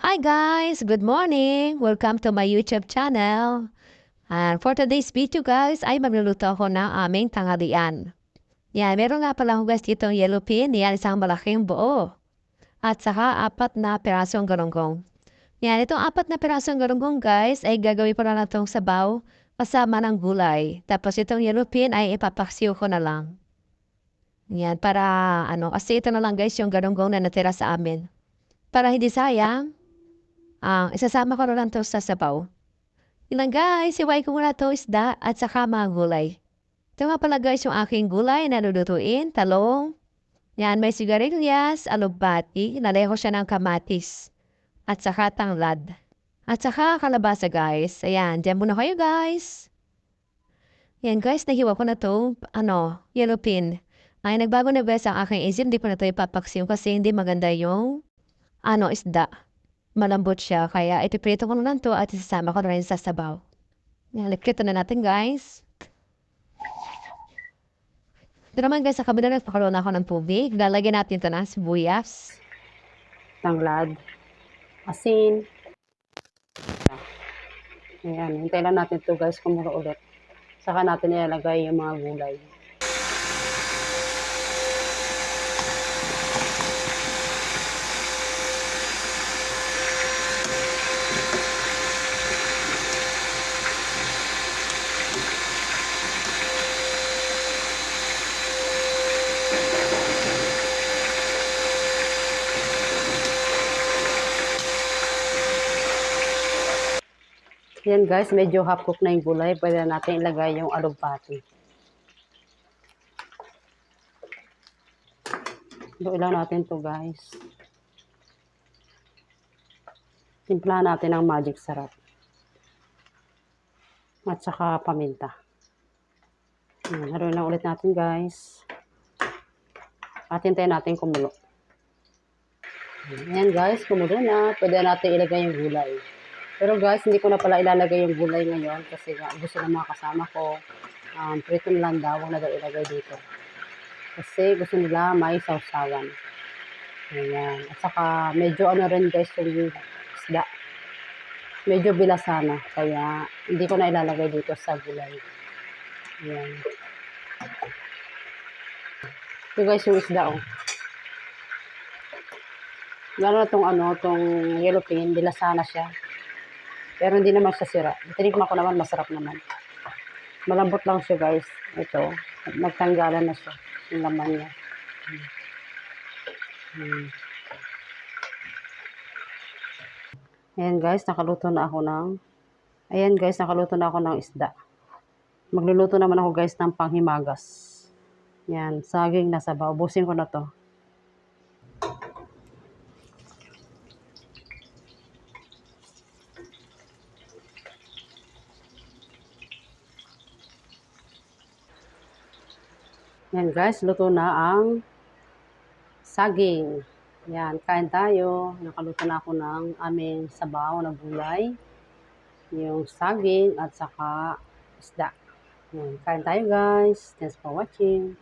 Hi guys! Good morning! Welcome to my YouTube channel. And for today's video guys, ay magluluto ako ng aming tanghalian. Yan, meron nga pala ako guys ditong yellow pin. Yan, isang malaking buo. At saka apat na pirasong galunggong. Yan, itong apat na pirasong galunggong guys ay gagawin ko na lang itong sabaw kasama ng gulay. Tapos itong yellow pin ay ipapaksiw ko na lang. Yan, para kasi ito na lang guys yung galunggong na natira sa amin. Para hindi sayang, isasama ko na lang to sa sabaw. Ilan guys, iway ko muna to isda at saka mga gulay. Ito nga pala guys yung aking gulay na lulutuin, talong. Yan, may sigarilyas, alubati, nalay ko siya ng kamatis. At saka tanglad. At saka kalabasa guys. Ayan, dyan muna kayo guys. Yan guys, nahiwa ko na to, yellow pin. Ay, nagbago na guys ang aking isip, hindi ko na to ipapaksim kasi hindi maganda yung, isda. Malambot siya, kaya ipiprito ko na lang to at isasama ko na rin sa sabaw. Yan, likrito na natin guys. Ito naman guys, sa kabila nagpakaroon ako ng tubig. Lalagyan natin ito ng sibuyas. Tanglad, asin. Ayan, hintayin lang natin ito guys kumulo ulit. Saka natin ilalagay yung mga gulay. Yan guys, medyo half cook na yung gulay. Pwede na natin ilagay yung alubati. Luin lang natin to guys. Timplahan natin ng magic sarap. At saka paminta. Haluin lang ulit natin guys. At hintayin natin kumulo. Ayan guys, kumulo na. Pwede natin ilagay yung gulay. Pero guys, hindi ko na pala ilalagay yung gulay ngayon kasi gusto ng mga kasama ko. Prito lang daw, huwag na daw ilagay dito. Kasi gusto nila may sausawan. Ayan. At saka medyo rin guys yung isda. Medyo bilasana. Kaya hindi ko na ilalagay dito sa gulay. Ayan. Ito guys yung isda oh. Lalo na tong yellow pin, bilasana siya. Pero hindi naman siya sira. Tinikman ko naman, masarap naman. Malambot lang siya guys. Ito, nagtanggalan na siya. Yung laman niya. Ayan guys, nakaluto na ako ng isda. Magluluto naman ako guys ng panghimagas. Yan, saging na sabaw. Ubusin ko na to. Yan guys, luto na ang saging. Yan, kain tayo. Nakaluto na ako ng aming sabaw na gulay. Yung saging at saka isda. Yan, kain tayo guys. Thanks for watching.